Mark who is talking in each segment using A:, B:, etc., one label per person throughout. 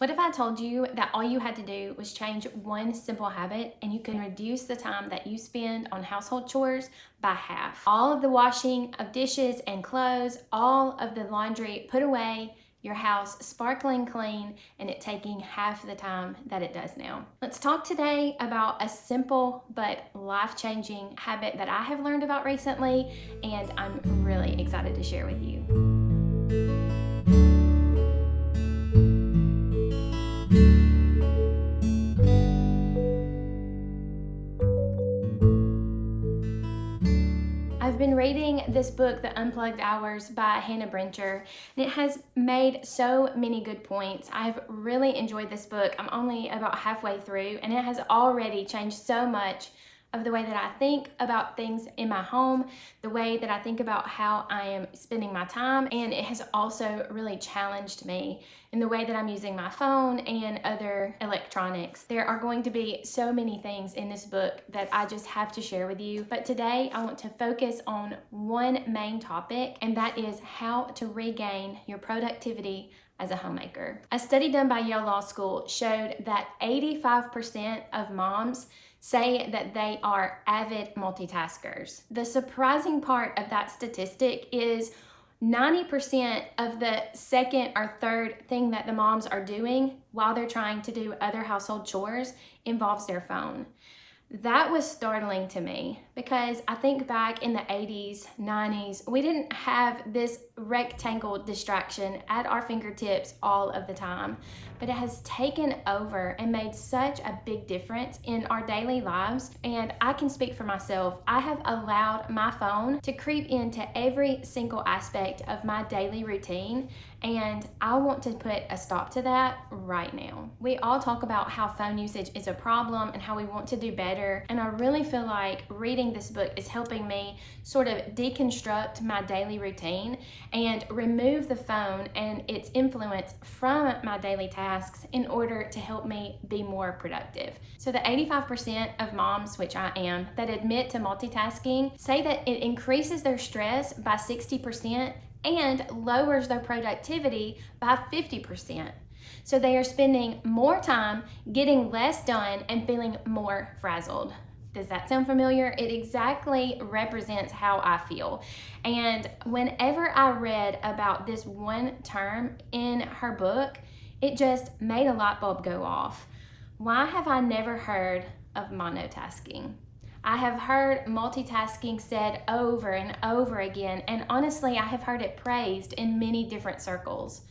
A: What if I told you that all you had to do was change one simple habit and you can reduce the time that you spend on household chores by half? All of the washing of dishes and clothes, all of the laundry put away, your house sparkling clean, and it taking half the time that it does now. Let's talk today about a simple but life-changing habit that I have learned about recently, and I'm really excited to share with you. I've been reading this book, The Unplugged Hours by Hannah Brencher, and it has made so many good points. I've really enjoyed this book. I'm only about halfway through, and it has already changed so much of the way that I think about things in my home, the way that I think about how I am spending my time, and it has also really challenged me in the way that I'm using my phone and other electronics. There are going to be so many things in this book that I just have to share with you, but today I want to focus on one main topic, and that is how to regain your productivity as a homemaker. A study done by Yale Law School showed that 85% of moms say that they are avid multitaskers. The surprising part of that statistic is 90% of the second or third thing that the moms are doing while they're trying to do other household chores involves their phone. That was startling to me because I think back in the 80s, 90s, we didn't have this rectangle distraction at our fingertips all of the time, but it has taken over and made such a big difference in our daily lives. And I can speak for myself. I have allowed my phone to creep into every single aspect of my daily routine, and I want to put a stop to that right now. We all talk about how phone usage is a problem and how we want to do better, and I really feel like reading this book is helping me sort of deconstruct my daily routine and remove the phone and its influence from my daily tasks in order to help me be more productive. So the 85% of moms, which I am, that admit to multitasking say that it increases their stress by 60% and lowers their productivity by 50%. So they are spending more time getting less done and feeling more frazzled. Does that sound familiar? It exactly represents how I feel. And whenever I read about this one term in her book, it just made a light bulb go off. Why have I never heard of monotasking? I have heard multitasking said over and over again, and honestly, I have heard it praised in many different circles.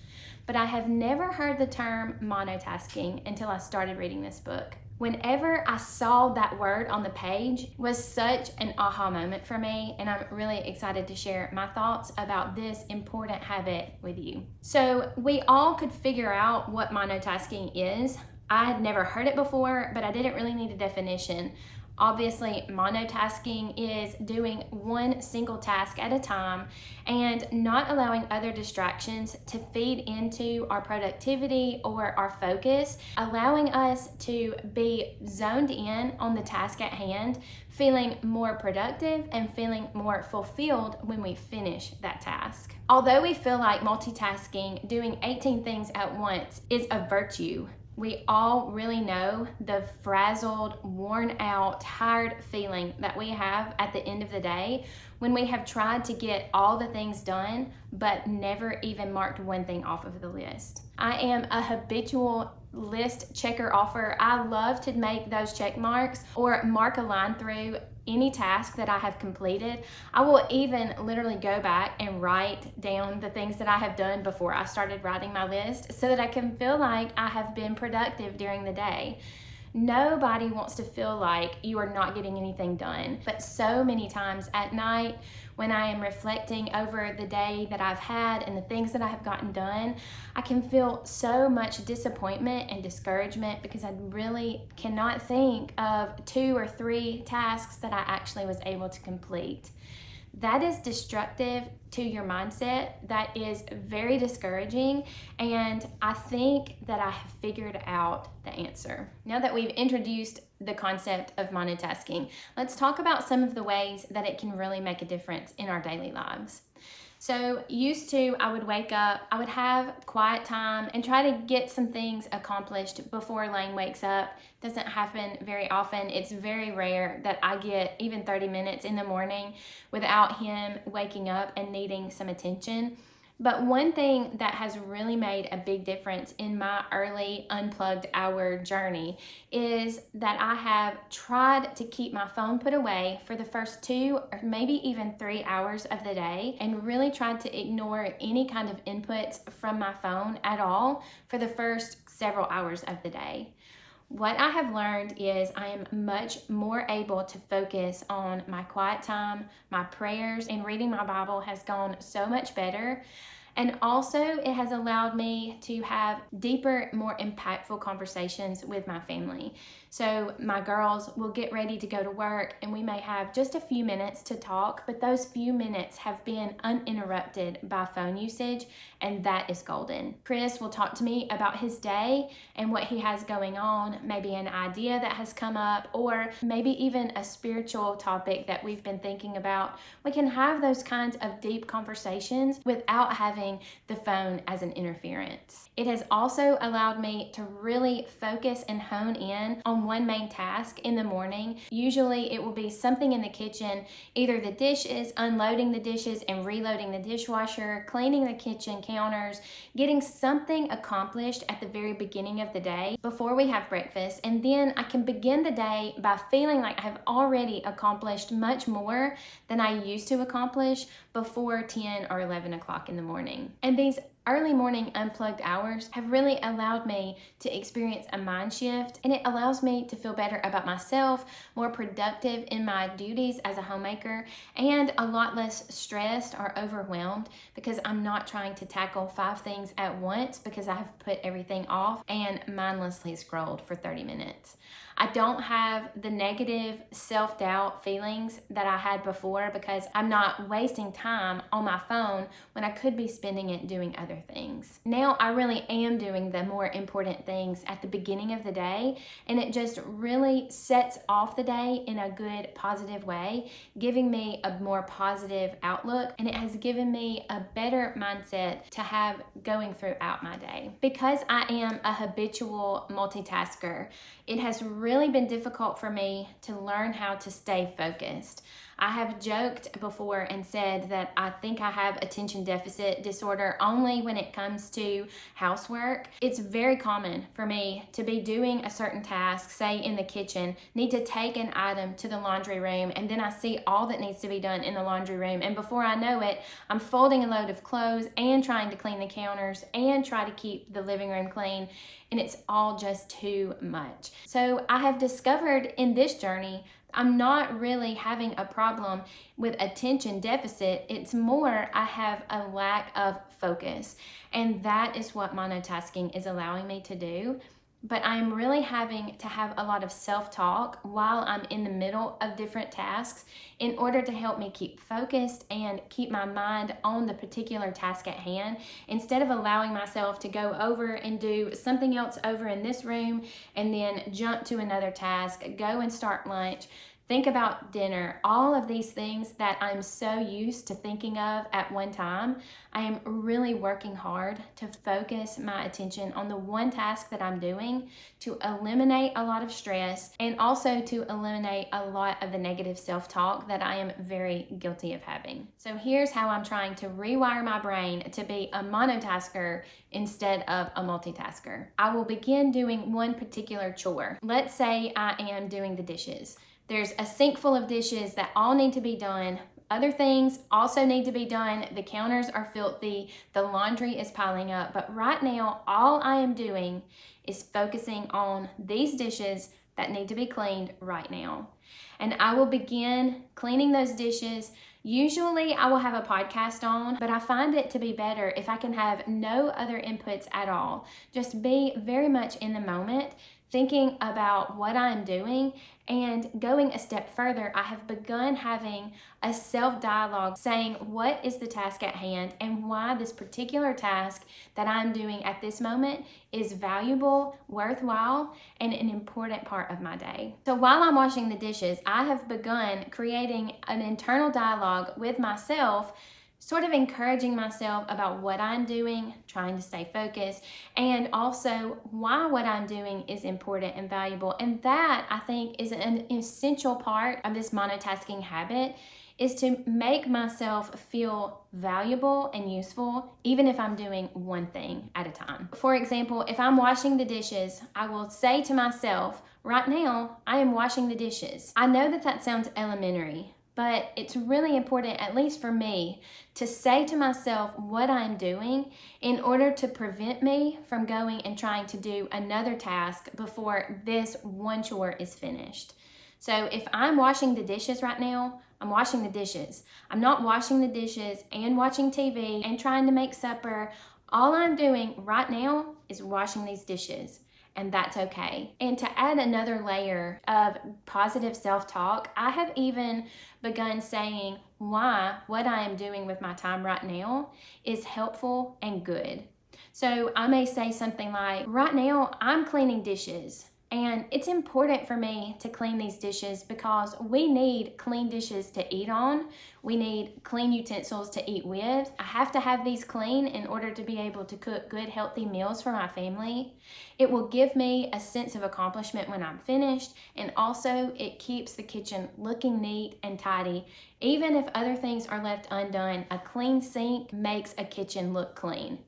A: But I have never heard the term monotasking until I started reading this book. Whenever I saw that word on the page, it was such an aha moment for me, and I'm really excited to share my thoughts about this important habit with you. So we all could figure out what monotasking is. I had never heard it before, but I didn't really need a definition. Obviously, monotasking is doing one single task at a time and not allowing other distractions to feed into our productivity or our focus, allowing us to be zoned in on the task at hand, feeling more productive and feeling more fulfilled when we finish that task. Although we feel like multitasking, doing 18 things at once, is a virtue, we all really know the frazzled, worn out, tired feeling that we have at the end of the day when we have tried to get all the things done but never even marked one thing off of the list. I am a habitual list checker offer. I love to make those check marks or mark a line through any task that I have completed. I will even literally go back and write down the things that I have done before I started writing my list so that I can feel like I have been productive during the day. Nobody wants to feel like you are not getting anything done, but so many times at night when I am reflecting over the day that I've had and the things that I have gotten done, I can feel so much disappointment and discouragement because I really cannot think of 2 or 3 tasks that I actually was able to complete. That is destructive to your mindset. That is very discouraging, and I think that I have figured out the answer. Now that we've introduced the concept of monotasking, let's talk about some of the ways that it can really make a difference in our daily lives. So used to, I would wake up, I would have quiet time and try to get some things accomplished before Lane wakes up. Doesn't happen very often. It's very rare that I get even 30 minutes in the morning without him waking up and needing some attention. But one thing that has really made a big difference in my early unplugged hour journey is that I have tried to keep my phone put away for the first 2 or maybe even 3 hours of the day, and really tried to ignore any kind of inputs from my phone at all for the first several hours of the day. What I have learned is I am much more able to focus on my quiet time, my prayers, and reading my Bible has gone so much better. And also, it has allowed me to have deeper, more impactful conversations with my family. So my girls will get ready to go to work and we may have just a few minutes to talk, but those few minutes have been uninterrupted by phone usage, and that is golden. Chris will talk to me about his day and what he has going on, maybe an idea that has come up, or maybe even a spiritual topic that we've been thinking about. We can have those kinds of deep conversations without having the phone as an interference. It has also allowed me to really focus and hone in on one main task in the morning. Usually it will be something in the kitchen, either the dishes, unloading the dishes and reloading the dishwasher, cleaning the kitchen counters, getting something accomplished at the very beginning of the day before we have breakfast. And then I can begin the day by feeling like I have already accomplished much more than I used to accomplish before 10 or 11 o'clock in the morning. And these early morning unplugged hours have really allowed me to experience a mind shift, and it allows me to feel better about myself, more productive in my duties as a homemaker, and a lot less stressed or overwhelmed because I'm not trying to tackle 5 things at once because I have put everything off and mindlessly scrolled for 30 minutes. I don't have the negative self-doubt feelings that I had before because I'm not wasting time on my phone when I could be spending it doing other things. Now I really am doing the more important things at the beginning of the day, and it just really sets off the day in a good, positive way, giving me a more positive outlook, and it has given me a better mindset to have going throughout my day. Because I am a habitual multitasker, it has really been difficult for me to learn how to stay focused. I have joked before and said that I think I have attention deficit disorder only when it comes to housework. It's very common for me to be doing a certain task, say in the kitchen, need to take an item to the laundry room, and then I see all that needs to be done in the laundry room, and before I know it, I'm folding a load of clothes and trying to clean the counters and try to keep the living room clean, and it's all just too much. So I have discovered in this journey I'm not really having a problem with attention deficit. It's more I have a lack of focus. And that is what monotasking is allowing me to do. But I'm really having to have a lot of self-talk while I'm in the middle of different tasks in order to help me keep focused and keep my mind on the particular task at hand, instead of allowing myself to go over and do something else over in this room and then jump to another task, go and start lunch, think about dinner, all of these things that I'm so used to thinking of at one time. I am really working hard to focus my attention on the one task that I'm doing to eliminate a lot of stress and also to eliminate a lot of the negative self-talk that I am very guilty of having. So here's how I'm trying to rewire my brain to be a monotasker instead of a multitasker. I will begin doing one particular chore. Let's say I am doing the dishes. There's a sink full of dishes that all need to be done. Other things also need to be done. The counters are filthy. The laundry is piling up. But right now, all I am doing is focusing on these dishes that need to be cleaned right now. And I will begin cleaning those dishes. Usually I will have a podcast on, but I find it to be better if I can have no other inputs at all. Just be very much in the moment, thinking about what I'm doing. And going a step further, I have begun having a self-dialogue saying what is the task at hand and why this particular task that I'm doing at this moment is valuable, worthwhile, and an important part of my day. So while I'm washing the dishes, I have begun creating an internal dialogue with myself sort of encouraging myself about what I'm doing, trying to stay focused, and also why what I'm doing is important and valuable. And that, I think, is an essential part of this monotasking habit, is to make myself feel valuable and useful, even if I'm doing one thing at a time. For example, if I'm washing the dishes, I will say to myself, right now, I am washing the dishes. I know that that sounds elementary, but it's really important, at least for me, to say to myself what I'm doing in order to prevent me from going and trying to do another task before this one chore is finished. So if I'm washing the dishes right now, I'm washing the dishes. I'm not washing the dishes and watching TV and trying to make supper. All I'm doing right now is washing these dishes. And that's okay. And to add another layer of positive self-talk, I have even begun saying why what I am doing with my time right now is helpful and good. So I may say something like, right now I'm cleaning dishes. And it's important for me to clean these dishes because we need clean dishes to eat on. We need clean utensils to eat with. I have to have these clean in order to be able to cook good, healthy meals for my family. It will give me a sense of accomplishment when I'm finished, and also it keeps the kitchen looking neat and tidy. Even if other things are left undone, a clean sink makes a kitchen look clean.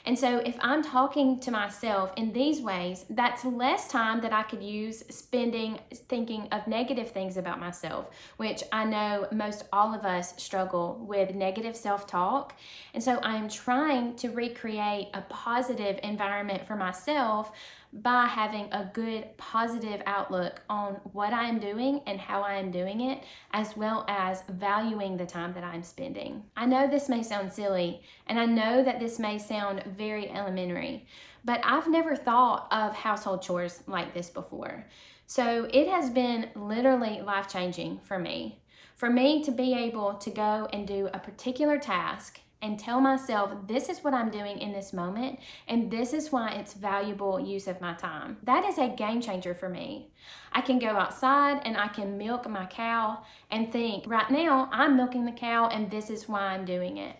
A: And so if I'm talking to myself in these ways, that's less time that I could use spending thinking of negative things about myself, which I know most all of us struggle with negative self-talk. And so I'm trying to recreate a positive environment for myself by having a good positive outlook on what I am doing and how I am doing it, as well as valuing the time that I'm spending. I know this may sound silly, and I know that this may sound very elementary, but I've never thought of household chores like this before. So it has been literally life-changing for me. For me to be able to go and do a particular task and tell myself, this is what I'm doing in this moment, and this is why it's valuable use of my time. That is a game changer for me. I can go outside and I can milk my cow and think, right now I'm milking the cow and this is why I'm doing it.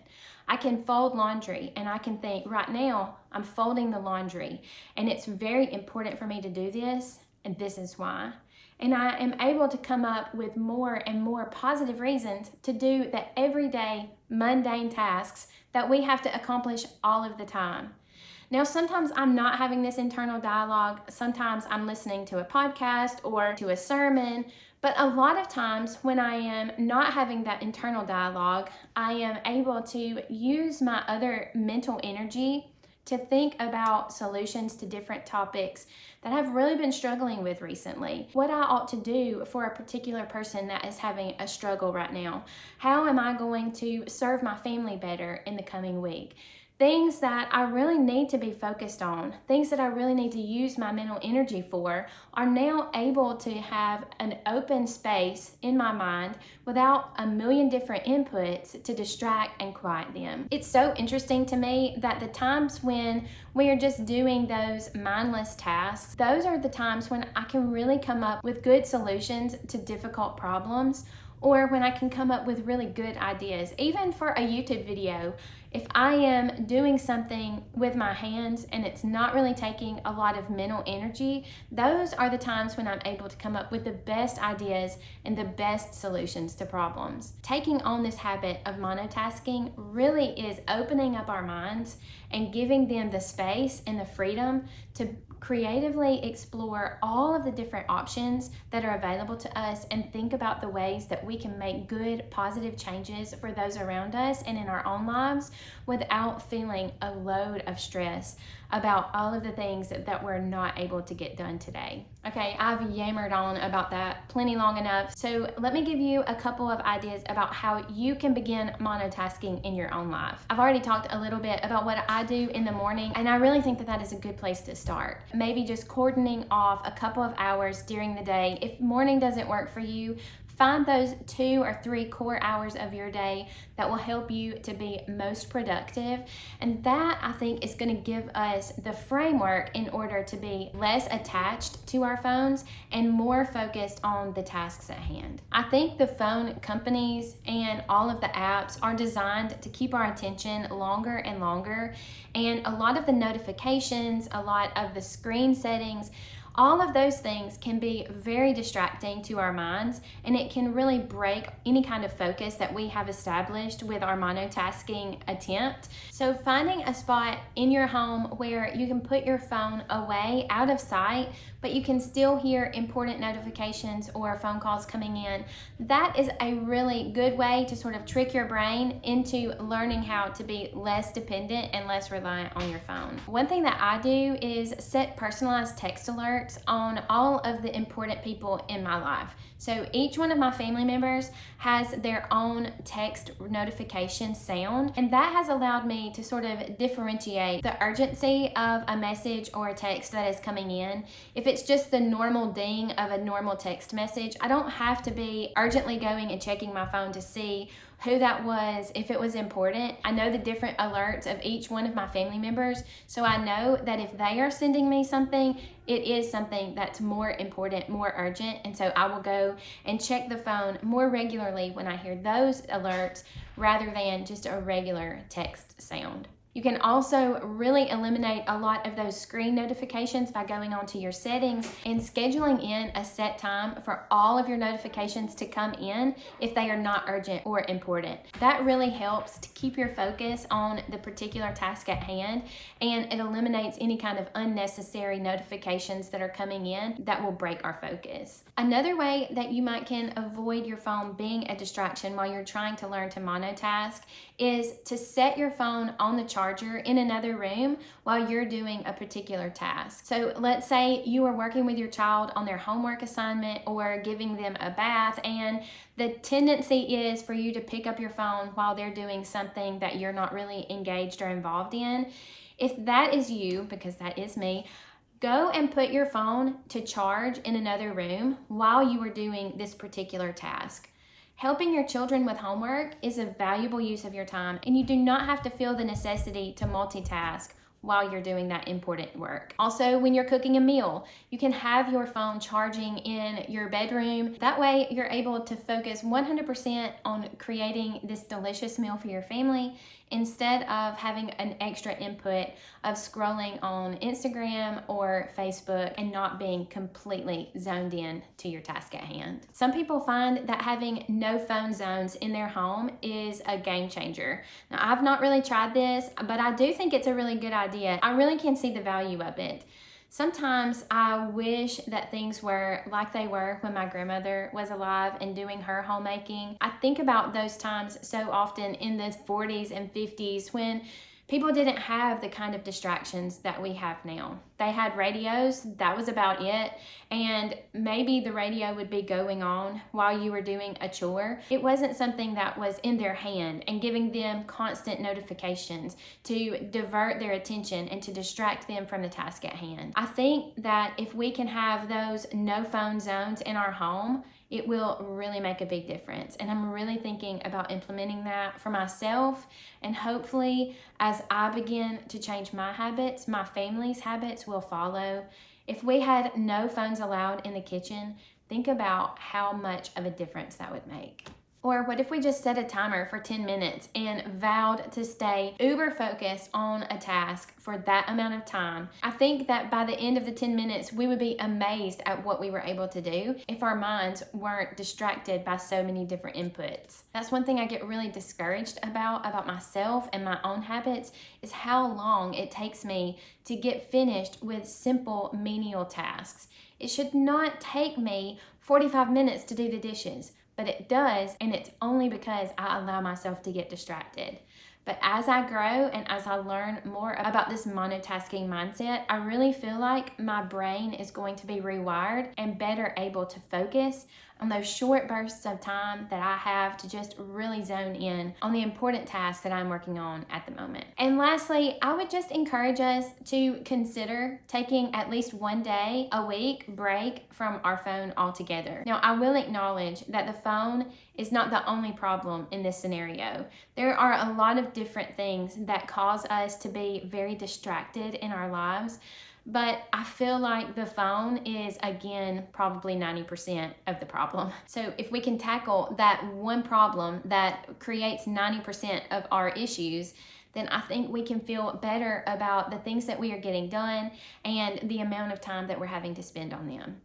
A: I can fold laundry and I can think, right now I'm folding the laundry and it's very important for me to do this, and this is why. And I am able to come up with more and more positive reasons to do the everyday mundane tasks that we have to accomplish all of the time. Now, sometimes I'm not having this internal dialogue. Sometimes I'm listening to a podcast or to a sermon. But a lot of times when I am not having that internal dialogue, I am able to use my other mental energy to think about solutions to different topics that I've really been struggling with recently. What I ought to do for a particular person that is having a struggle right now. How am I going to serve my family better in the coming week? Things that I really need to be focused on, things that I really need to use my mental energy for, are now able to have an open space in my mind without a million different inputs to distract and quiet them. It's so interesting to me that the times when we are just doing those mindless tasks, those are the times when I can really come up with good solutions to difficult problems, or when I can come up with really good ideas. Even for a YouTube video, if I am doing something with my hands and it's not really taking a lot of mental energy, those are the times when I'm able to come up with the best ideas and the best solutions to problems. Taking on this habit of monotasking really is opening up our minds and giving them the space and the freedom to creatively explore all of the different options that are available to us and think about the ways that we can make good, positive changes for those around us and in our own lives without feeling a load of stress about all of the things that we're not able to get done today. Okay, I've yammered on about that plenty long enough. So let me give you a couple of ideas about how you can begin monotasking in your own life. I've already talked a little bit about what I do in the morning, and I really think that that is a good place to start. Maybe just cordoning off a couple of hours during the day. If morning doesn't work for you, Find those 2 or 3 core hours of your day that will help you to be most productive. And that, I think, is going to give us the framework in order to be less attached to our phones and more focused on the tasks at hand. I think the phone companies and all of the apps are designed to keep our attention longer and longer. And a lot of the notifications, a lot of the screen settings, all of those things can be very distracting to our minds, and it can really break any kind of focus that we have established with our monotasking attempt. So finding a spot in your home where you can put your phone away, out of sight, but you can still hear important notifications or phone calls coming in, that is a really good way to sort of trick your brain into learning how to be less dependent and less reliant on your phone. One thing that I do is set personalized text alerts on all of the important people in my life. So each one of my family members has their own text notification sound, and that has allowed me to sort of differentiate the urgency of a message or a text that is coming in. If it's just the normal ding of a normal text message, I don't have to be urgently going and checking my phone to see who that was, if it was important. I know the different alerts of each one of my family members, so I know that if they are sending me something, it is something that's more important, more urgent, and so I will go and check the phone more regularly when I hear those alerts rather than just a regular text sound. You can also really eliminate a lot of those screen notifications by going onto your settings and scheduling in a set time for all of your notifications to come in if they are not urgent or important. That really helps to keep your focus on the particular task at hand, and it eliminates any kind of unnecessary notifications that are coming in that will break our focus. Another way that you can avoid your phone being a distraction while you're trying to learn to monotask is to set your phone on the charger in another room while you're doing a particular task. So let's say you are working with your child on their homework assignment or giving them a bath, and the tendency is for you to pick up your phone while they're doing something that you're not really engaged or involved in. If that is you, because that is me, go and put your phone to charge in another room while you are doing this particular task. Helping your children with homework is a valuable use of your time, and you do not have to feel the necessity to multitask while you're doing that important work. Also, when you're cooking a meal, you can have your phone charging in your bedroom. That way, you're able to focus 100% on creating this delicious meal for your family instead of having an extra input of scrolling on Instagram or Facebook and not being completely zoned in to your task at hand. Some people find that having no phone zones in their home is a game changer. Now, I've not really tried this, but I do think it's a really good idea. I really can see the value of it. Sometimes I wish that things were like they were when my grandmother was alive and doing her homemaking. I think about those times so often in the 40s and 50s when people didn't have the kind of distractions that we have now. They had radios, that was about it, and maybe the radio would be going on while you were doing a chore. It wasn't something that was in their hand and giving them constant notifications to divert their attention and to distract them from the task at hand. I think that if we can have those no phone zones in our home, it will really make a big difference. And I'm really thinking about implementing that for myself. And hopefully, as I begin to change my habits, my family's habits will follow. If we had no phones allowed in the kitchen, think about how much of a difference that would make. Or what if we just set a timer for 10 minutes and vowed to stay uber focused on a task for that amount of time? I think that by the end of the 10 minutes, we would be amazed at what we were able to do if our minds weren't distracted by so many different inputs. That's one thing I get really discouraged about myself and my own habits, is how long it takes me to get finished with simple menial tasks. It should not take me 45 minutes to do the dishes. But it does, and it's only because I allow myself to get distracted. But as I grow and as I learn more about this monotasking mindset, I really feel like my brain is going to be rewired and better able to focus on those short bursts of time that I have to just really zone in on the important tasks that I'm working on at the moment. And lastly, I would just encourage us to consider taking at least one day a week break from our phone altogether. Now, I will acknowledge that the phone is not the only problem in this scenario. There are a lot of different things that cause us to be very distracted in our lives. But I feel like the phone is, again, probably 90% of the problem. So if we can tackle that one problem that creates 90% of our issues, then I think we can feel better about the things that we are getting done and the amount of time that we're having to spend on them.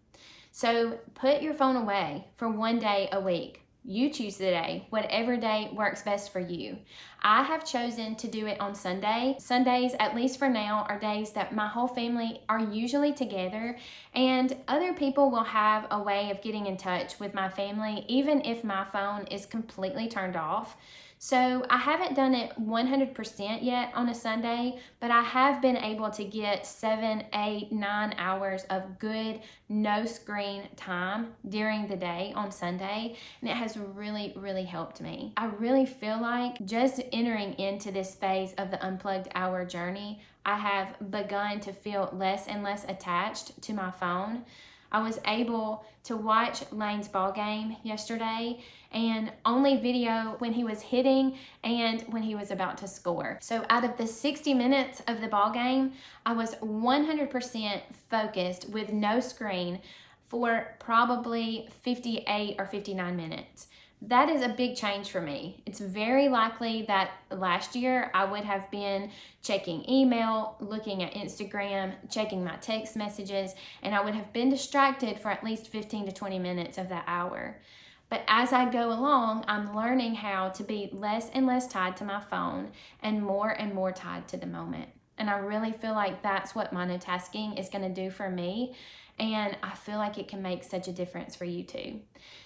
A: So put your phone away for one day a week. You choose the day, whatever day works best for you. I have chosen to do it on Sunday. Sundays, at least for now, are days that my whole family are usually together, and other people will have a way of getting in touch with my family, even if my phone is completely turned off. So I haven't done it 100% yet on a Sunday, but I have been able to get 7, 8, 9 hours of good no screen time during the day on Sunday, and it has really, really helped me. I really feel like just entering into this phase of the Unplugged Hour journey, I have begun to feel less and less attached to my phone. I was able to watch Lane's ball game yesterday and only video when he was hitting and when he was about to score. So out of the 60 minutes of the ball game, I was 100% focused with no screen for probably 58 or 59 minutes. That is a big change for me. It's very likely that last year I would have been checking email, looking at Instagram, checking my text messages, and I would have been distracted for at least 15 to 20 minutes of that hour. But as I go along, I'm learning how to be less and less tied to my phone and more tied to the moment. And I really feel like that's what monotasking is going to do for me. And I feel like it can make such a difference for you too.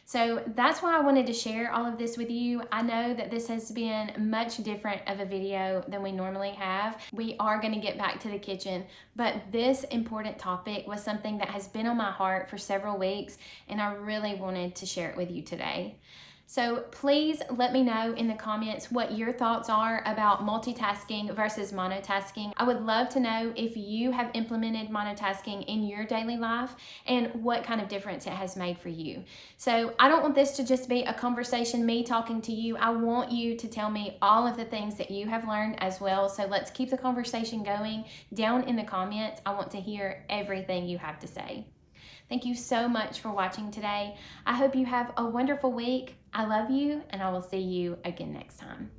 A: So that's why I wanted to share all of this with you. I know that this has been much different of a video than we normally have. We are going to get back to the kitchen, but this important topic was something that has been on my heart for several weeks, and I really wanted to share it with you today. So please let me know in the comments what your thoughts are about multitasking versus monotasking. I would love to know if you have implemented monotasking in your daily life and what kind of difference it has made for you. So I don't want this to just be a conversation, me talking to you. I want you to tell me all of the things that you have learned as well. So let's keep the conversation going down in the comments. I want to hear everything you have to say. Thank you so much for watching today. I hope you have a wonderful week. I love you, and I will see you again next time.